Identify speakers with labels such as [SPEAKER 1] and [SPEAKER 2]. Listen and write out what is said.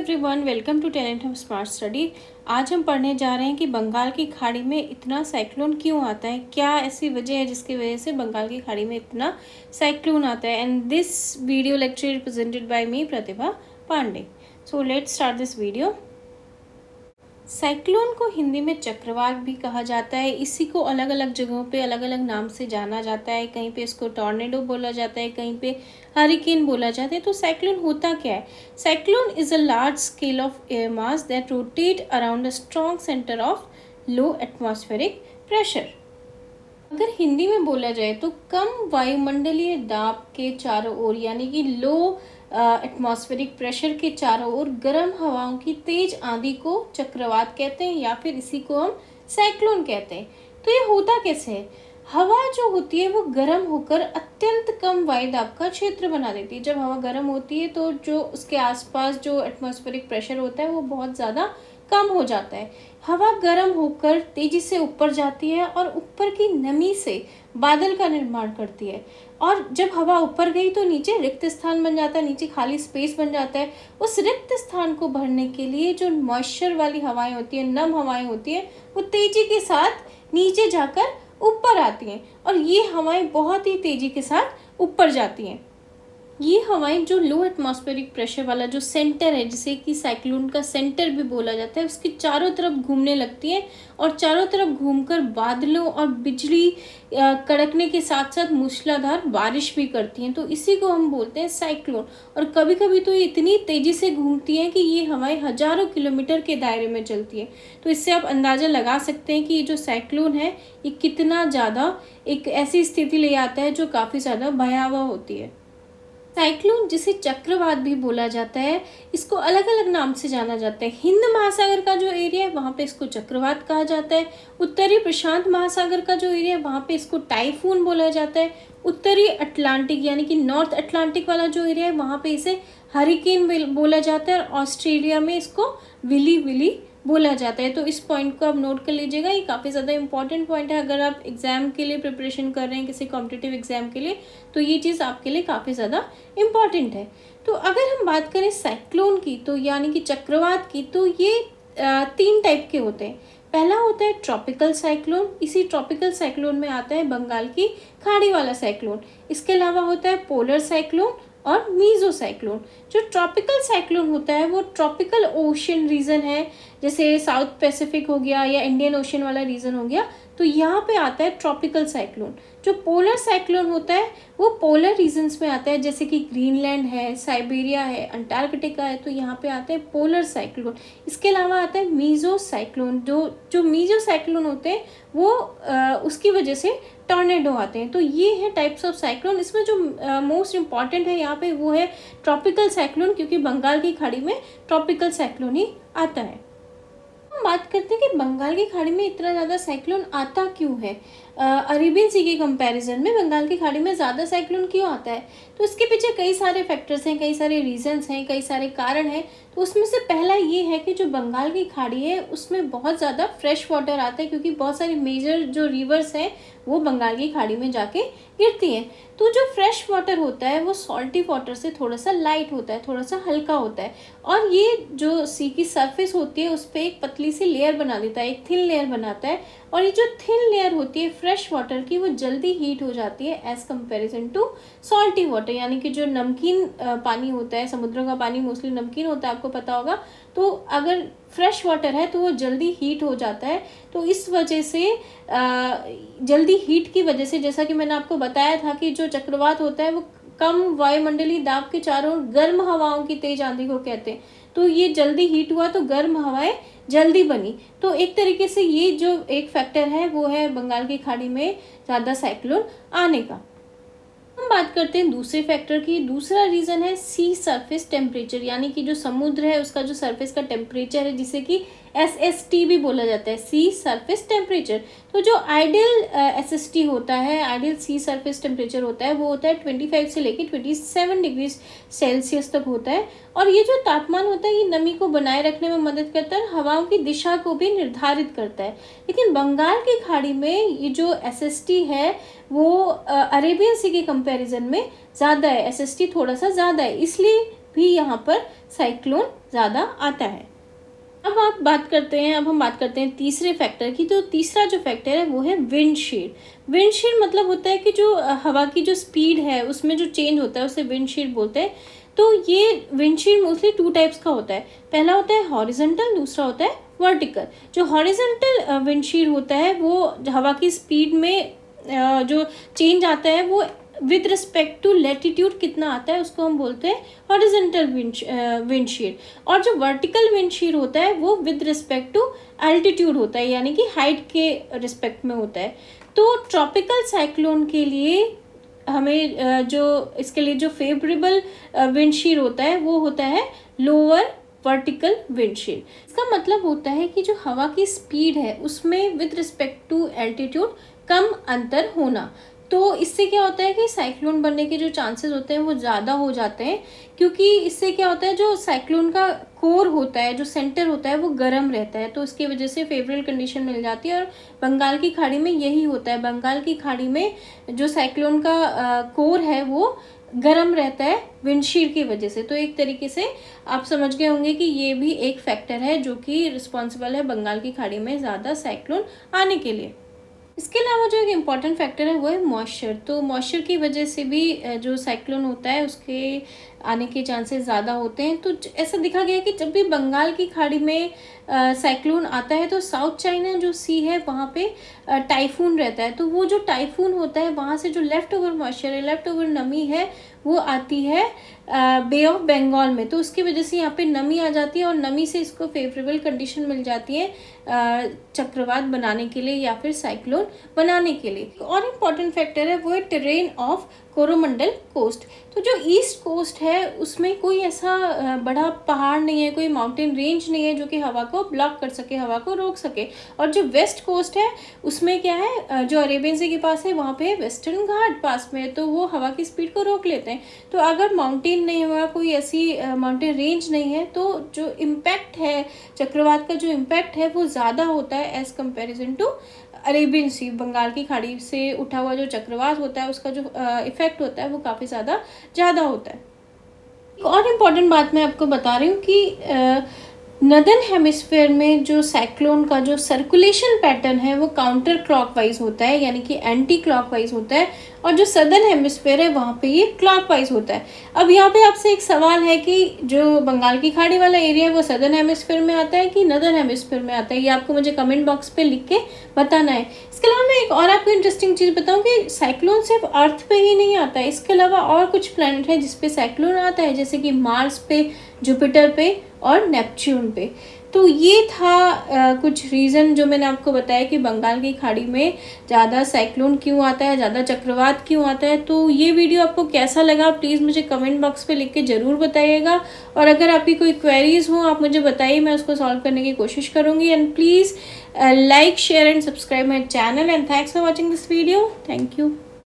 [SPEAKER 1] Everyone, welcome to talent हम smart study. आज हम पढ़ने जा रहे हैं कि बंगाल की खाड़ी में इतना साइक्लोन क्यों आता है, क्या ऐसी वजह है जिसकी वजह से बंगाल की खाड़ी में इतना साइक्लोन आता है। And this video lecture is presented by me Pratibha Pandey. So let's start this video. Cyclone को हिंदी में चक्रवात भी कहा जाता है। इसी को अलग अलग जगहों पे अलग अलग नाम से जाना जाता है। कहीं पे इसको टॉर्नेडो बोला जाता है, कहीं पे हरिकेन बोला जाता है। तो साइक्लोन होता क्या है? Cyclone is a large scale of air mass that rotate around a strong centre of low atmospheric pressure. अगर हिंदी में बोला जाए तो कम वायुमंडलीय दाब के चारों ओर यानी कि लो एटमॉस्फेरिक प्रेशर के चारों ओर गर्म हवाओं की तेज आंधी को चक्रवात कहते हैं या फिर इसी को हम साइक्लोन कहते हैं। तो ये होता कैसे है? हवा जो होती है वो गर्म होकर अत्यंत कम वायु दाब का क्षेत्र बना देती है। जब हवा गर्म होती है तो जो उसके आसपास जो एटमॉस्फेरिक प्रेशर होता है वो बहुत ज़्यादा कम हो जाता है। हवा गर्म होकर तेजी से ऊपर जाती है और ऊपर की नमी से बादल का निर्माण करती है। और जब हवा ऊपर गई तो नीचे रिक्त स्थान बन जाता है, नीचे खाली स्पेस बन जाता है। उस रिक्त स्थान को भरने के लिए जो मॉइस्चर वाली हवाएं होती हैं, नम हवाएं होती हैं, वो तेजी के साथ नीचे जाकर ऊपर आती हैं और ये हवाएं बहुत ही तेजी के साथ ऊपर जाती हैं। ये हवाएं जो लो एटमॉस्फेरिक प्रेशर वाला जो सेंटर है, जिसे कि साइक्लोन का सेंटर भी बोला जाता है, उसके चारों तरफ घूमने लगती हैं और चारों तरफ घूमकर बादलों और बिजली कड़कने के साथ साथ मूसलाधार बारिश भी करती हैं। तो इसी को हम बोलते हैं साइक्लोन। और कभी कभी तो ये इतनी तेजी से घूमती हैं कि ये हवाएं हजारों किलोमीटर के दायरे में चलती है। तो इससे आप अंदाज़ा लगा सकते हैं कि ये जो साइक्लोन है ये कितना ज़्यादा एक ऐसी स्थिति ले आता है जो काफ़ी ज़्यादा भयावह होती है। साइक्लोन जिसे चक्रवात भी बोला जाता है, इसको अलग अलग नाम से जाना जाता है। हिंद महासागर का जो एरिया है वहाँ पे इसको चक्रवात कहा जाता है। उत्तरी प्रशांत महासागर का जो एरिया है वहाँ पे इसको टाइफून बोला जाता है। उत्तरी अटलांटिक यानी कि नॉर्थ अटलांटिक वाला जो एरिया है वहाँ पे इसे हरिकेन बोला जाता है और ऑस्ट्रेलिया में इसको विली विली बोला जाता है। तो इस पॉइंट को आप नोट कर लीजिएगा, ये काफ़ी ज़्यादा इंपॉर्टेंट पॉइंट है। अगर आप एग्ज़ाम के लिए प्रिपरेशन कर रहे हैं, किसी कॉम्पिटिटिव एग्ज़ाम के लिए, तो ये चीज़ आपके लिए काफ़ी ज़्यादा इम्पॉर्टेंट है। तो अगर हम बात करें साइक्लोन की, तो यानी कि चक्रवात की, तो ये 3 टाइप के होते हैं। पहला होता है ट्रॉपिकल साइक्लोन। इसी ट्रॉपिकल साइक्लोन में आता है बंगाल की खाड़ी वाला साइक्लोन। इसके अलावा होता है पोलर साइक्लोन और मीजो साइक्लोन। जो ट्रॉपिकल साइक्लोन होता है वो ट्रॉपिकल ओशन रीजन है, जैसे साउथ पैसिफिक हो गया या इंडियन ओशन वाला रीजन हो गया, तो यहाँ पे आता है ट्रॉपिकल साइक्लोन। जो पोलर साइक्लोन होता है वो पोलर रीजन्स में आता है, जैसे कि ग्रीनलैंड है, साइबेरिया है, अंटार्कटिका है, तो यहाँ पे आते हैं पोलर साइक्लोन। इसके अलावा आता है मीजो साइक्लोन। जो मीजो साइक्लोन होते हैं वो उसकी वजह से टॉर्नेडो आते हैं। तो ये है टाइप्स ऑफ साइक्लोन। इसमें जो मोस्ट इम्पॉर्टेंट है यहाँ पे वो है ट्रॉपिकल साइक्लोन, क्योंकि बंगाल की खाड़ी में ट्रॉपिकल साइक्लोन ही आता है। हम बात करते हैं कि बंगाल की खाड़ी में इतना ज़्यादा साइक्लोन आता क्यों है। अरेबियन सी के कंपैरिजन में बंगाल की खाड़ी में ज़्यादा साइक्लोन क्यों आता है? तो इसके पीछे कई सारे फैक्टर्स हैं, कई सारे रीजंस हैं, कई सारे कारण हैं। तो उसमें से पहला ये है कि जो बंगाल की खाड़ी है उसमें बहुत ज़्यादा फ्रेश वाटर आता है, क्योंकि बहुत सारी मेजर जो रिवर्स हैं वो बंगाल की खाड़ी में जाके गिरती हैं। तो जो फ्रेश वाटर होता है वो सॉल्टी वाटर से थोड़ा सा लाइट होता है, थोड़ा सा हल्का होता है, और ये जो सी की सरफेस होती है उस पर एक पतली सी लेयर बना देता है, एक थिन लेयर बनाता है। और ये जो थिन लेयर होती है फ्रेश वाटर की वो जल्दी हीट हो जाती है as comparison to salty water, यानी कि जो नमकीन पानी होता है, समुद्रों का पानी मोस्टली नमकीन होता है, आपको पता होगा। तो अगर फ्रेश वाटर है तो वो जल्दी हीट हो जाता है। तो इस वजह से जल्दी हीट की वजह से, जैसा कि मैंने आपको बताया था कि जो चक्रवात होता है वो कम वायुमंडलीय दाब के चारों ओर गर्म हवाओं की तेज आंधी को कहते हैं। तो ये जल्दी हीट हुआ तो गर्म हवाएं जल्दी बनी। तो एक तरीके से ये जो एक फैक्टर है वो है बंगाल की खाड़ी में ज़्यादा साइक्लोन आने का। हम बात करते हैं दूसरे फैक्टर की। दूसरा रीज़न है सी सरफेस टेम्परेचर, यानी कि जो समुद्र है उसका जो सरफेस का टेम्परेचर है, जिसे कि SST भी बोला जाता है, सी सरफेस टेम्परेचर। तो जो आइडियल SST होता है, आइडियल सी सरफेस टेम्परेचर होता है, वो होता है 25 से लेकर 27 डिग्री सेल्सियस तक होता है। और ये जो तापमान होता है ये नमी को बनाए रखने में मदद करता है, हवाओं की दिशा को भी निर्धारित करता है। लेकिन बंगाल की खाड़ी में ये जो SST है वो अरेबियन सी के कंपैरिजन में ज़्यादा है, SST थोड़ा सा ज़्यादा है, इसलिए भी यहाँ पर साइक्लोन ज़्यादा आता है। अब हम बात करते हैं तीसरे फैक्टर की। तो तीसरा जो फैक्टर है वो है विंड शीर। विंड शीर मतलब होता है कि जो हवा की जो स्पीड है उसमें जो चेंज होता है उसे विंड शीर बोलते हैं। तो ये विंड शीर मोस्टली 2 टाइप्स का होता है। पहला होता है हॉरिजॉन्टल, दूसरा होता है वर्टिकल। जो हॉरिजॉन्टल विंड शीर होता है वो हवा की स्पीड में जो चेंज आता है वो विद रिस्पेक्ट टू लैटिट्यूड कितना आता है उसको हम बोलते हैं हॉरिजॉन्टल विंड शीर। और जो वर्टिकल विंड शीर होता है वो विद रिस्पेक्ट टू एल्टीट्यूड होता है, यानी कि हाइट के रिस्पेक्ट में होता है। तो ट्रॉपिकल साइक्लोन के लिए हमें इसके लिए जो फेवरेबल विंड शीर होता है वो होता है लोअर वर्टिकल विंड शीर। इसका मतलब होता है कि जो हवा की स्पीड है उसमें विद रिस्पेक्ट टू एल्टीट्यूड कम अंतर होना। तो इससे क्या होता है कि साइक्लोन बनने के जो चांसेस होते हैं वो ज़्यादा हो जाते हैं, क्योंकि इससे क्या होता है जो साइक्लोन का कोर होता है, जो सेंटर होता है वो गर्म रहता है, तो इसकी वजह से फेवरेबल कंडीशन मिल जाती है। और बंगाल की खाड़ी में यही होता है, बंगाल की खाड़ी में जो साइक्लोन का कोर है वो गर्म रहता है विंडशीर की वजह से। तो एक तरीके से आप समझ गए होंगे कि ये भी एक फैक्टर है जो कि रिस्पॉन्सिबल है बंगाल की खाड़ी में ज़्यादा साइक्लोन आने के लिए। इसके अलावा जो एक इम्पॉर्टेंट फैक्टर है वो है मॉइस्चर। तो मॉइस्चर की वजह से भी जो साइक्लोन होता है उसके आने के चांसेस ज़्यादा होते हैं। तो ऐसा देखा गया है कि जब भी बंगाल की खाड़ी में साइक्लोन आता है तो साउथ चाइना जो सी है वहाँ पे टाइफून रहता है। तो वो जो टाइफून होता है वहाँ से जो लेफ़्ट ओवर मॉइस्चर है, लेफ़्ट ओवर नमी है, वो आती है बे ऑफ बंगाल में। तो उसकी वजह से यहाँ पे नमी आ जाती है और नमी से इसको फेवरेबल कंडीशन मिल जाती है चक्रवात बनाने के लिए या फिर साइक्लोन बनाने के लिए। और इम्पॉर्टेंट फैक्टर है वो है टेरेन ऑफ कोरोमंडल कोस्ट। तो जो ईस्ट कोस्ट है उसमें कोई ऐसा बड़ा पहाड़ नहीं है, कोई माउंटेन रेंज नहीं है जो कि हवा को ब्लॉक कर सके, हवा को रोक सके। और जो वेस्ट कोस्ट है उसमें क्या है, जो अरेबियन सी के पास है वहाँ पे वेस्टर्न घाट पास में है, तो वो हवा की स्पीड को रोक लेते हैं। तो अगर माउंटेन नहीं हुआ, कोई ऐसी माउंटेन रेंज नहीं है, तो जो इम्पैक्ट है चक्रवात का, जो इम्पैक्ट है वो ज़्यादा होता है एज़ कम्पेरिजन टू अरेबियन सी। बंगाल की खाड़ी से उठा हुआ जो चक्रवात होता है उसका जो इफ़ेक्ट होता है वो काफ़ी ज़्यादा होता है। एक और इम्पॉर्टेंट बात मैं आपको बता रही हूँ कि नदर्न हेमिस्फेयर में जो साइक्लोन का जो सर्कुलेशन पैटर्न है वो काउंटर क्लॉकवाइज होता है, यानी कि एंटी क्लॉकवाइज होता है। और जो सदर्न हेमिस्फेयर है वहाँ पे ये क्लॉकवाइज होता है। अब यहाँ पे आपसे एक सवाल है कि जो बंगाल की खाड़ी वाला एरिया है वो सदर्न हेमिस्फेयर में आता है कि नदर्न हेमिस्फेयर में आता है, ये आपको मुझे कमेंट बॉक्स पे लिख के बताना है। इसके अलावा मैं एक और आपको इंटरेस्टिंग चीज़ बताऊँ कि साइक्लोन सिर्फ अर्थ पे ही नहीं आता है, इसके अलावा और कुछ प्लैनेट है जिसपे साइक्लोन आता है, जैसे कि मार्स पे, जुपिटर पे और नेपच्यून पे। तो ये था कुछ रीज़न जो मैंने आपको बताया कि बंगाल की खाड़ी में ज़्यादा साइक्लोन क्यों आता है, ज़्यादा चक्रवात क्यों आता है। तो ये वीडियो आपको कैसा लगा प्लीज़ मुझे कमेंट बॉक्स पे लिख के ज़रूर बताइएगा। और अगर आपकी कोई क्वेरीज़ हो आप मुझे बताइए, मैं उसको सॉल्व करने की कोशिश करूँगी। And please like, share and subscribe my channel. And thanks for watching this video. Thank you.